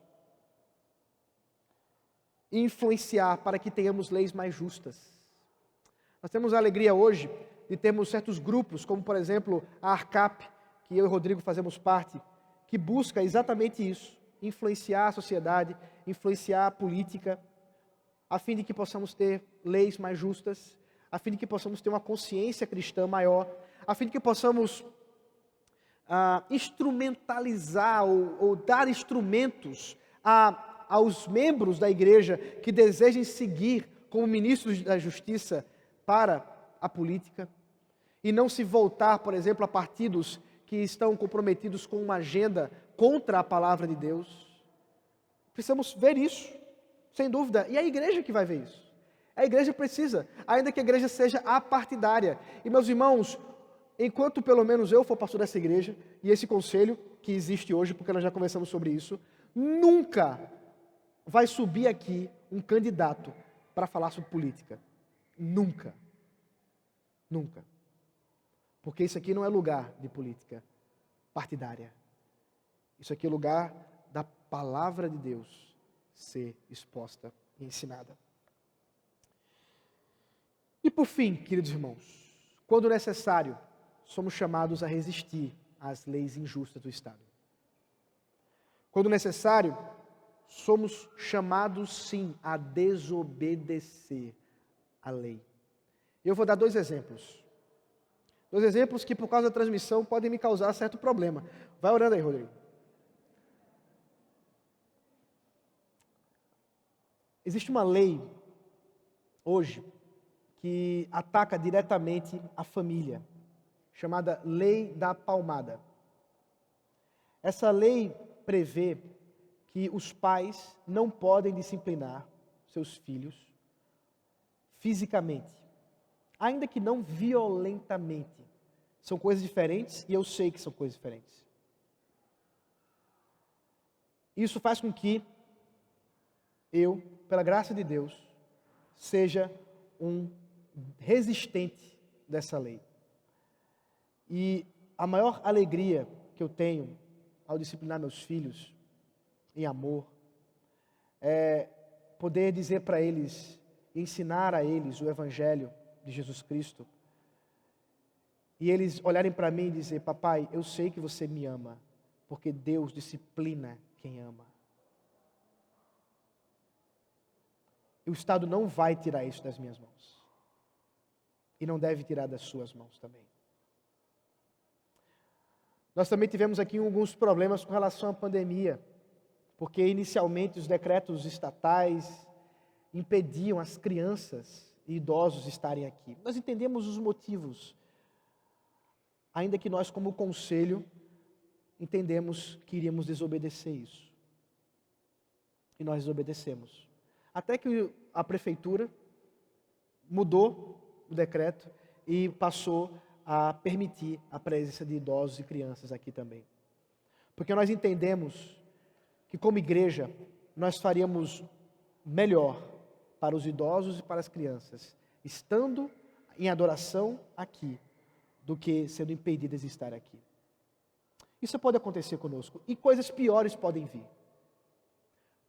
Speaker 1: E influenciar para que tenhamos leis mais justas. Nós temos a alegria hoje de termos certos grupos, como por exemplo a ARCAP, que eu e o Rodrigo fazemos parte, que busca exatamente isso, influenciar a sociedade, influenciar a política, a fim de que possamos ter leis mais justas, a fim de que possamos ter uma consciência cristã maior, a fim de que possamos instrumentalizar ou dar instrumentos aos membros da igreja que desejem seguir como ministros da justiça para a política e não se voltar, por exemplo, a partidos que estão comprometidos com uma agenda contra a palavra de Deus. Precisamos ver isso, sem dúvida, e é a igreja que vai ver isso. A igreja precisa, ainda que a igreja seja apartidária. E meus irmãos, enquanto pelo menos eu for pastor dessa igreja, e esse conselho que existe hoje, porque nós já conversamos sobre isso, nunca vai subir aqui um candidato para falar sobre política. Nunca. Nunca. Porque isso aqui não é lugar de política partidária. Isso aqui é lugar da palavra de Deus ser exposta e ensinada. E por fim, queridos irmãos, quando necessário, somos chamados a resistir às leis injustas do Estado. Quando necessário, somos chamados sim a desobedecer a lei. Eu vou dar dois exemplos. Dois exemplos que por causa da transmissão podem me causar certo problema. Vai orando aí, Rodrigo. Existe uma lei hoje que ataca diretamente a família, chamada Lei da Palmada. Essa lei prevê que os pais não podem disciplinar seus filhos fisicamente, ainda que não violentamente. São coisas diferentes e eu sei que são coisas diferentes. Isso faz com que eu, pela graça de Deus, seja um resistente dessa lei. E a maior alegria que eu tenho ao disciplinar meus filhos em amor é poder dizer para eles, ensinar a eles o Evangelho de Jesus Cristo, e eles olharem para mim e dizer: papai, eu sei que você me ama, porque Deus disciplina quem ama. E o Estado não vai tirar isso das minhas mãos. E não deve tirar das suas mãos também. Nós também tivemos aqui alguns problemas com relação à pandemia, porque inicialmente os decretos estatais impediam as crianças e idosos estarem aqui. Nós entendemos os motivos, ainda que nós, como conselho, entendemos que iríamos desobedecer isso. E nós desobedecemos. Até que a prefeitura mudou o decreto e passou a permitir a presença de idosos e crianças aqui também. Porque nós entendemos que, como igreja, nós faríamos melhor para os idosos e para as crianças, estando em adoração aqui, do que sendo impedidas de estar aqui. Isso pode acontecer conosco. E coisas piores podem vir.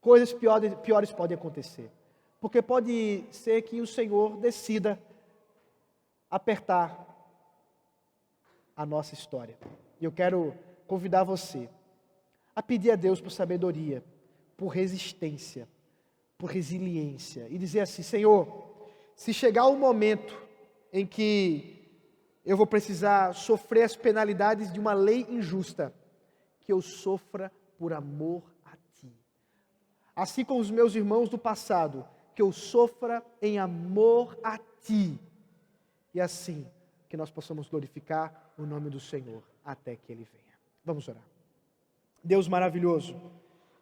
Speaker 1: Coisas piores podem acontecer. Porque pode ser que o Senhor decida apertar a nossa história. E eu quero convidar você a pedir a Deus por sabedoria, por resistência, por resiliência, e dizer assim: Senhor, se chegar o momento em que eu vou precisar sofrer as penalidades de uma lei injusta, que eu sofra por amor a Ti. Assim como os meus irmãos do passado, que eu sofra em amor a Ti. E assim, que nós possamos glorificar o nome do Senhor até que Ele venha. Vamos orar. Deus maravilhoso,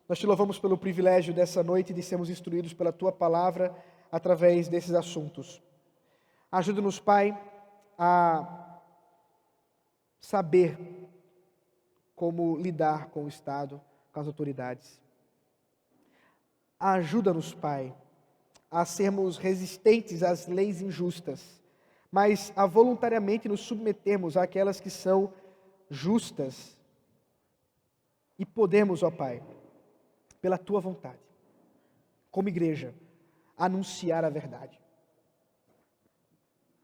Speaker 1: nós Te louvamos pelo privilégio dessa noite de sermos instruídos pela Tua palavra através desses assuntos. Ajuda-nos, Pai, a saber como lidar com o Estado, com as autoridades. Ajuda-nos, Pai, a sermos resistentes às leis injustas, mas a voluntariamente nos submetermos àquelas que são justas e podemos, ó Pai, pela Tua vontade, como igreja, anunciar a verdade,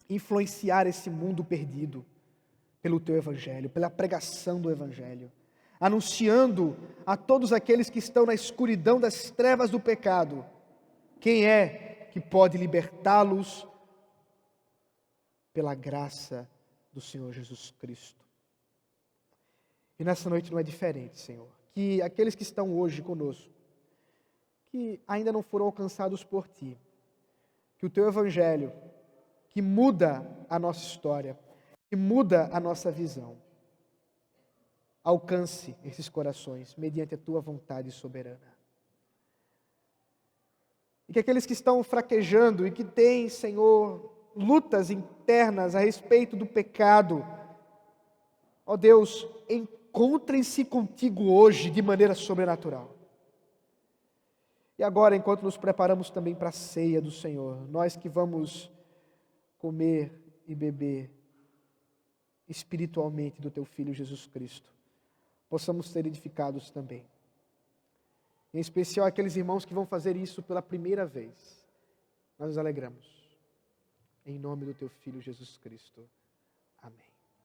Speaker 1: influenciar esse mundo perdido pelo Teu Evangelho, pela pregação do Evangelho, anunciando a todos aqueles que estão na escuridão das trevas do pecado, quem é que pode libertá-los pela graça do Senhor Jesus Cristo. E nessa noite não é diferente, Senhor, que aqueles que estão hoje conosco, que ainda não foram alcançados por Ti, que o Teu Evangelho, que muda a nossa história, que muda a nossa visão, alcance esses corações mediante a Tua vontade soberana. E que aqueles que estão fraquejando e que têm, Senhor, lutas internas a respeito do pecado, ó Deus, encontrem-se contigo hoje de maneira sobrenatural. E agora, enquanto nos preparamos também para a ceia do Senhor, nós que vamos comer e beber espiritualmente do Teu Filho Jesus Cristo, possamos ser edificados também. Em especial aqueles irmãos que vão fazer isso pela primeira vez. Nós nos alegramos. Em nome do Teu Filho Jesus Cristo. Amém.